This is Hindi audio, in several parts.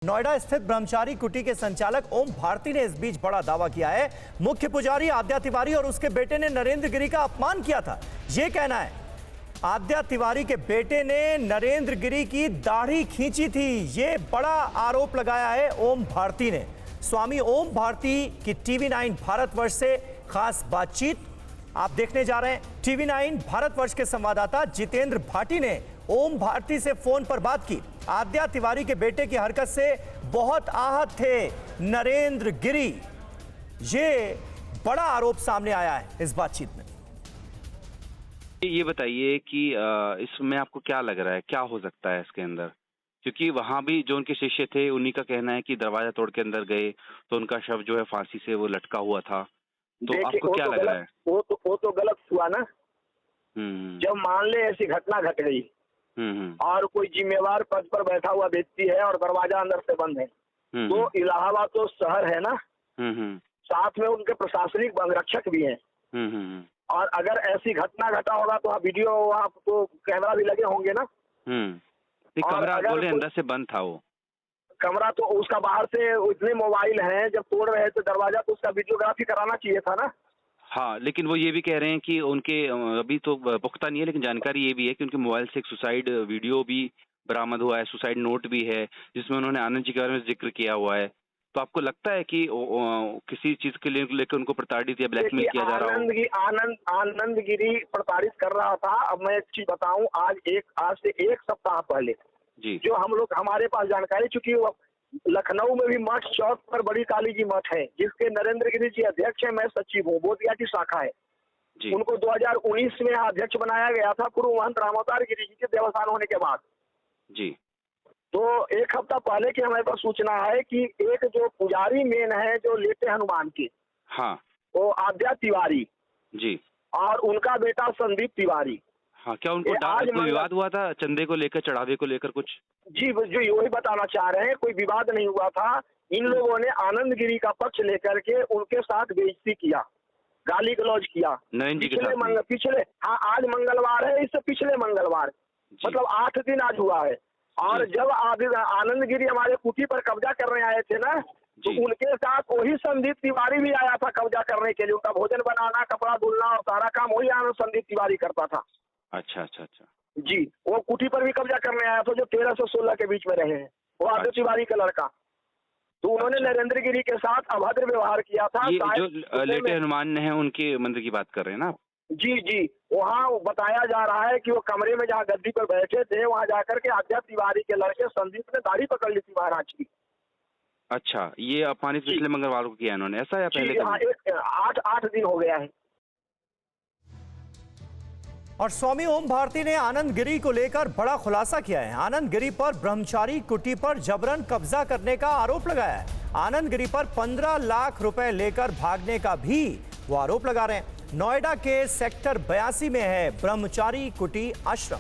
नोएडा स्थित ब्रह्मचारी कुटी के संचालक ओम भारती ने इस बीच बड़ा दावा किया है। मुख्य पुजारी आद्या तिवारी और उसके बेटे ने नरेंद्र गिरी का अपमान किया था। ये कहना है आद्या तिवारी के बेटे ने नरेंद्र गिरी की दाढ़ी खींची थी। ये बड़ा आरोप लगाया है ओम भारती ने। स्वामी ओम भारती की टीवी9 भारतवर्ष से खास बातचीत आप देखने जा रहे हैं। टीवी9 भारतवर्ष के संवाददाता जितेंद्र भाटी ने ओम भारती से फोन पर बात की। आद्या तिवारी के बेटे की हरकत से बहुत आहत थे नरेंद्र गिरी। ये बड़ा आरोप सामने आया है इस बातचीत में। ये बताइए कि इसमें आपको क्या लग रहा है, क्या हो सकता है इसके अंदर? क्योंकि वहां भी जो उनके शिष्य थे उन्हीं का कहना है कि दरवाजा तोड़ के अंदर गए तो उनका शव जो है फांसी से वो लटका हुआ था। तो आपको क्या लग रहा है? वो तो गलत हुआ ना। जब मान ले ऐसी घटना घट गई और कोई जिम्मेवार पद पर बैठा हुआ व्यक्ति है और दरवाजा अंदर से बंद है, तो इलाहाबाद तो शहर है ना, साथ में उनके प्रशासनिक अंगरक्षक भी हैं। और अगर ऐसी घटना घटा होगा तो वीडियो वहाँ तो कैमरा भी लगे होंगे ना। कमरा बोले अंदर से बंद था, वो कमरा तो उसका बाहर से इतने मोबाइल हैं, जब तोड़ रहे थे दरवाजा तो उसका वीडियोग्राफी कराना चाहिए था ना। हाँ, लेकिन वो ये भी कह रहे हैं कि उनके अभी तो पुख्ता नहीं है, लेकिन जानकारी ये भी है कि उनके मोबाइल से एक सुसाइड वीडियो भी बरामद हुआ है, सुसाइड नोट भी है जिसमें उन्होंने आनंद जी के बारे में जिक्र किया हुआ है। तो आपको लगता है कि किसी चीज के लिए लेकर उनको प्रताड़ित या ब्लैकमेल किया जा रहा है? आनंद गिरी प्रताड़ित कर रहा था। अब मैं एक चीज बताऊं, आज से एक सप्ताह पहले जी जो हमारे पास जानकारी, चूंकि लखनऊ में भी मठ चौक पर बड़ी काली जी मठ है जिसके नरेंद्र गिरी जी अध्यक्ष है, मैं सचिव हूँ, बोधगया की शाखा है जी। उनको 2019 में अध्यक्ष बनाया गया था पूर्व महंत रामोतार गिरी जी के देवस्थान होने के बाद जी। तो एक हफ्ता पहले की हमारे पास सूचना है कि एक जो पुजारी मेन है जो लेटे हनुमान के, हाँ, वो आद्या तिवारी जी, और उनका बेटा संदीप तिवारी। हाँ, क्या उनको कोई विवाद हुआ था चंदे को लेकर, चढ़ावे को लेकर कुछ? जी, जो वही बताना चाह रहे हैं, कोई विवाद नहीं हुआ था। इन लोगों ने आनंद गिरी का पक्ष लेकर के उनके साथ बेइज्जती किया, गाली गलौज किया पिछले हाँ, आज मंगलवार है, इससे पिछले मंगलवार, मतलब 8 दिन आज हुआ है। और जब आनंद गिरी हमारे कुटी पर कब्जा करने आए थे ना, तो उनके साथ वही संदीप तिवारी भी आया था कब्जा करने के लिए। उनका भोजन बनाना, कपड़ा धुलना और सारा काम वही आनंद संदीप तिवारी करता था। अच्छा अच्छा अच्छा जी, वो कुटी पर भी कब्जा करने आया था जो 13 से 16 के बीच में रहे हैं, वो आद्या तिवारी का लड़का। तो उन्होंने नरेंद्र गिरी के साथ अभद्र व्यवहार किया था। ये जो लेटे हनुमान है उनके मंदिर की बात कर रहे हैं ना? जी, वहाँ बताया जा रहा है कि वो कमरे में जहाँ गद्दी पर बैठे थे वहाँ जाकर के आद्या तिवारी के लड़के संदीप ने दाढ़ी पकड़ ली थी महाराज की। अच्छा, ये अपमानित पिछले मंगलवार को किया इन्होंने, ऐसा या पहले? हाँ, 8 दिन हो गया है। और स्वामी ओम भारती ने आनंद गिरी को लेकर बड़ा खुलासा किया है। आनंद गिरी पर ब्रह्मचारी कुटी पर जबरन कब्जा करने का आरोप लगाया है। आनंद गिरी पर 15 लाख रुपए लेकर भागने का भी वो आरोप लगा रहे हैं। नोएडा के सेक्टर 82 में है ब्रह्मचारी कुटी आश्रम।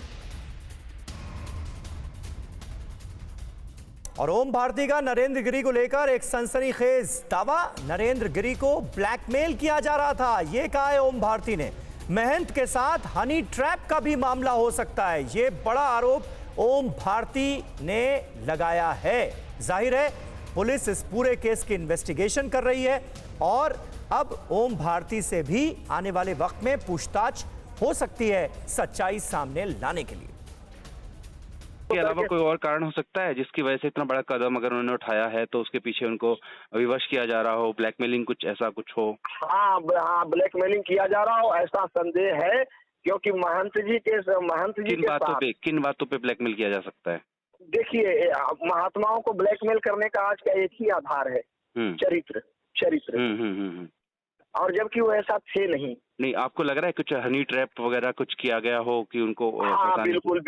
और ओम भारती का नरेंद्र गिरी को लेकर एक सनसनीखेज दावा, नरेंद्र गिरी को ब्लैकमेल किया जा रहा था, यह कहा है ओम भारती ने। महंत के साथ हनी ट्रैप का भी मामला हो सकता है, यह बड़ा आरोप ओम भारती ने लगाया है। जाहिर है पुलिस इस पूरे केस की इन्वेस्टिगेशन कर रही है और अब ओम भारती से भी आने वाले वक्त में पूछताछ हो सकती है सच्चाई सामने लाने के लिए। के अलावा कोई और कारण हो सकता है जिसकी वजह से इतना बड़ा कदम अगर उन्होंने उठाया है तो उसके पीछे उनको विवश किया जा रहा हो, ब्लैकमेलिंग कुछ ऐसा कुछ हो? हाँ, ब्लैकमेलिंग किया जा रहा हो ऐसा संदेह है, क्योंकि महंत जी किन बातों पे ब्लैकमेल किया जा सकता है? देखिए, महात्माओं को ब्लैकमेल करने का आज का एक ही आधार है, चरित्र। और जबकि वो ऐसा थे नहीं। आपको लग रहा है कुछ हनी ट्रैप वगैरह कुछ किया गया हो कि उनको? हाँ, बिल्कुल।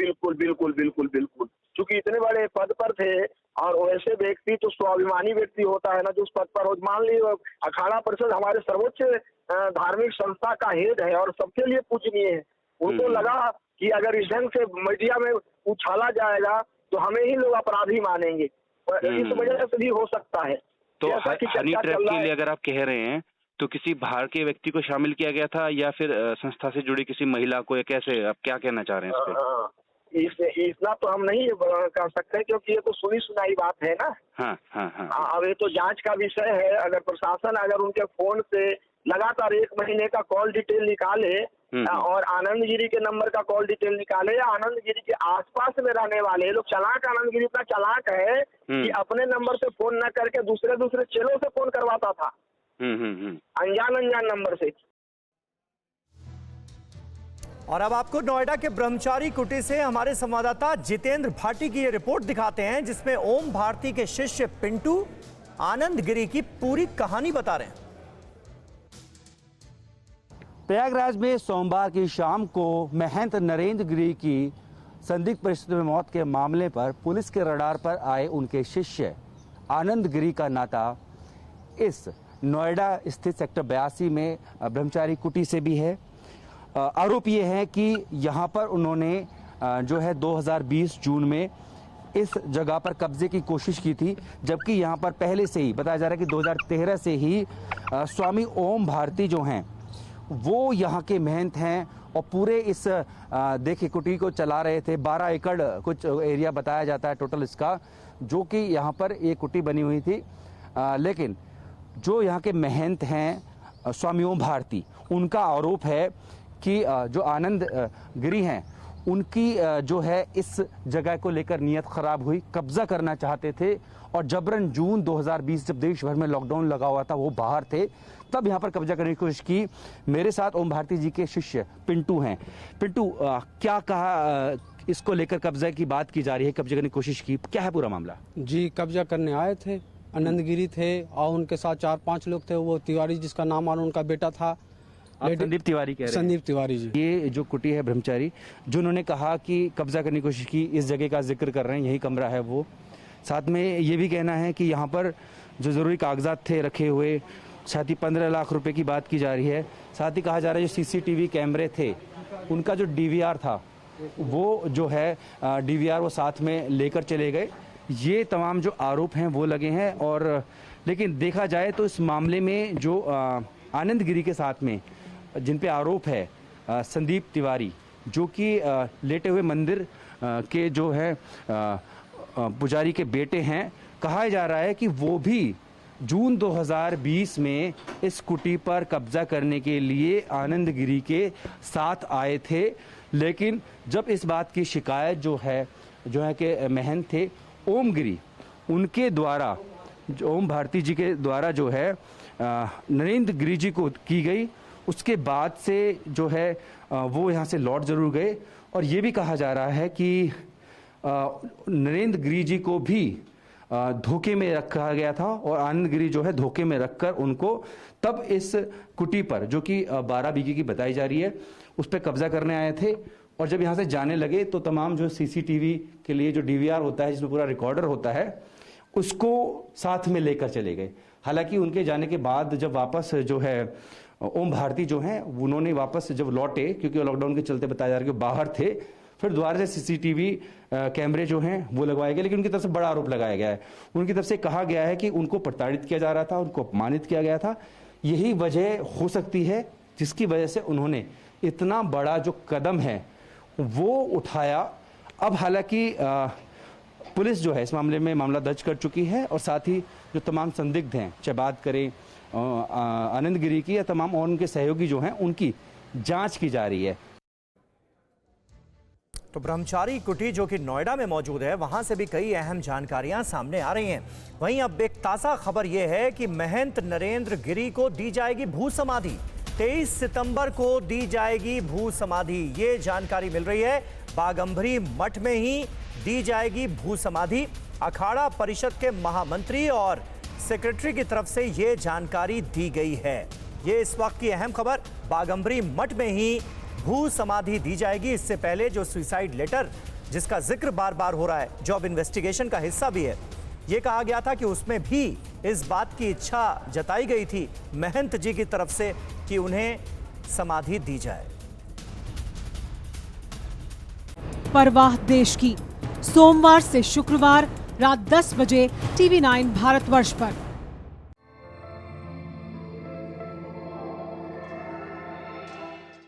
चूंकि इतने बड़े पद पर थे और वैसे व्यक्ति तो स्वाभिमानी व्यक्ति होता है ना जो उस पद पर हो। मान लीजिए अखाड़ा परिषद हमारे सर्वोच्च धार्मिक संस्था का हेड है और सबके लिए पूजनीय है। उनको लगा कि अगर इस ढंग से मीडिया में उछाला जाएगा तो हमें ही लोग अपराधी मानेंगे, इस वजह से भी हो सकता है। तो हनी ट्रैप के लिए अगर आप कह रहे हैं तो किसी बाहर के व्यक्ति को शामिल किया गया था या फिर संस्था से जुड़ी किसी महिला को, या कैसे, आप क्या कहना चाह रहे हैं इस पे? इतना तो हम नहीं कर सकते, क्योंकि ये तो सुनी सुनाई बात है ना। हाँ हाँ हाँ अब ये तो जांच का विषय है। अगर प्रशासन अगर उनके फोन से लगातार 1 महीने का कॉल डिटेल निकाले और आनंद गिरी के नंबर का कॉल डिटेल निकाले, या आनंद गिरी के आसपास में रहने वाले लोग चालाक, आनंद गिरी इतना चालाक है कि अपने नंबर से फोन न करके दूसरे चेलों से फोन करवाता था, अनजान नंबर से। और अब आपको नोएडा के ब्रह्मचारी कुटी से हमारे संवाददाता जितेंद्र भाटी की ये रिपोर्ट दिखाते हैं, जिसमें ओम भारती के शिष्य पिंटू आनंद गिरी की पूरी कहानी बता रहे हैं। प्रयागराज में सोमवार की शाम को महंत नरेंद्र गिरी की संदिग्ध परिस्थिति में मौत के मामले पर पुलिस के रडार पर आए उनके शिष्य आनंद गिरी का नाता इस नोएडा स्थित सेक्टर 82 में ब्रह्मचारी कुटी से भी है। आरोप ये है कि यहाँ पर उन्होंने जो है 2020 जून में इस जगह पर कब्जे की कोशिश की थी, जबकि यहाँ पर पहले से ही बताया जा रहा है कि 2013 से ही स्वामी ओम भारती जो हैं वो यहाँ के महंत हैं और पूरे इस देखिए कुटी को चला रहे थे। 12 एकड़ कुछ एरिया बताया जाता है टोटल इसका, जो कि यहाँ पर एक कुटी बनी हुई थी। लेकिन जो यहाँ के महंत हैं स्वामी ओम भारती, उनका आरोप है कि जो आनंद गिरी हैं उनकी जो है इस जगह को लेकर नीयत खराब हुई, कब्जा करना चाहते थे और जबरन जून 2020 जब देश भर में लॉकडाउन लगा हुआ था, वो बाहर थे, तब यहाँ पर कब्जा करने की कोशिश की। मेरे साथ ओम भारती जी के शिष्य पिंटू हैं। पिंटू, क्या कहा इसको लेकर कब्जा की बात की जा रही है, कब्जा करने की कोशिश की, क्या है पूरा मामला? जी, कब्जा करने आए थे, आनंद गिरी थे और उनके साथ 4-5 लोग थे। वो तिवारी जिसका नाम और उनका बेटा था, संदीप तिवारी कह रहे हैं। संदीप तिवारी जी। ये जो कुटी है ब्रह्मचारी, जो उन्होंने कहा कि कब्जा करने की कोशिश की, इस जगह का जिक्र कर रहे हैं, यही कमरा है वो। साथ में ये भी कहना है कि यहाँ पर जो ज़रूरी कागजात थे रखे हुए, साथ ही 15 लाख रुपए की बात की जा रही है। साथ ही कहा जा रहा है जो सीसीटीवी कैमरे थे उनका जो डीवीआर था वो जो है डीवीआर वो साथ में लेकर चले गए। ये तमाम जो आरोप हैं वो लगे हैं। और लेकिन देखा जाए तो इस मामले में जो आनंद गिरी के साथ में जिन पे आरोप है संदीप तिवारी, जो कि लेटे हुए मंदिर के जो है पुजारी के बेटे हैं, कहा जा रहा है कि वो भी जून 2020 में इस कुटी पर कब्जा करने के लिए आनंद गिरी के साथ आए थे। लेकिन जब इस बात की शिकायत जो है कि महंत थे ओम गिरी, उनके द्वारा, ओम भारती जी के द्वारा जो है नरेंद्र गिरी जी को की गई, उसके बाद से जो है वो यहाँ से लौट जरूर गए। और ये भी कहा जा रहा है कि नरेंद्र गिरी जी को भी धोखे में रखा गया था और आनंद गिरी जो है धोखे में रखकर उनको तब इस कुटी पर, जो कि 12 बीघे की बताई जा रही है, उस पर कब्जा करने आए थे। और जब यहाँ से जाने लगे तो तमाम जो सीसीटीवी के लिए जो डीवीआर होता है, जिसमें पूरा रिकॉर्डर होता है, उसको साथ में लेकर चले गए। हालांकि उनके जाने के बाद जब वापस जो है ओम भारती जो हैं उन्होंने वापस जब लौटे, क्योंकि लॉकडाउन के चलते बताया जा रहा है कि बाहर थे, फिर दोबारा से सीसीटीवी कैमरे जो हैं वो लगवाए गए। लेकिन उनकी तरफ से बड़ा आरोप लगाया गया है। उनकी तरफ से कहा गया है कि उनको प्रताड़ित किया जा रहा था, उनको अपमानित किया गया था। यही वजह हो सकती है जिसकी वजह से उन्होंने इतना बड़ा जो कदम है वो उठाया। अब हालांकि पुलिस जो है इस मामले में मामला दर्ज कर चुकी है और साथ ही जो तमाम संदिग्ध हैं, चाहे बात करें आनंद गिरी की या तमाम और उनके सहयोगी जो हैं, उनकी जांच की जा रही है। तो ब्रह्मचारी कुटी जो कि नोएडा में मौजूद है, वहां से भी कई अहम जानकारियां सामने आ रही हैं। वहीं अब एक ताज़ा खबर यह है कि महंत नरेंद्र गिरी को दी जाएगी भू समाधि। 23 सितंबर को दी जाएगी भू समाधि, ये जानकारी मिल रही है। बागंबरी मठ में ही दी जाएगी भू समाधि। अखाड़ा परिषद के महामंत्री और सेक्रेटरी की तरफ से यह जानकारी दी गई है। ये इस वक्त की अहम खबर, बागंबरी मठ में ही भू समाधि दी जाएगी। इससे पहले जो सुसाइड लेटर जिसका जिक्र बार बार हो रहा है, जो अब इन्वेस्टिगेशन का हिस्सा भी है, ये कहा गया था कि उसमें भी इस बात की इच्छा जताई गई थी महंत जी की तरफ से कि उन्हें समाधि दी जाए। परवाह देश की, सोमवार से शुक्रवार रात 10 बजे TV9 भारतवर्ष पर।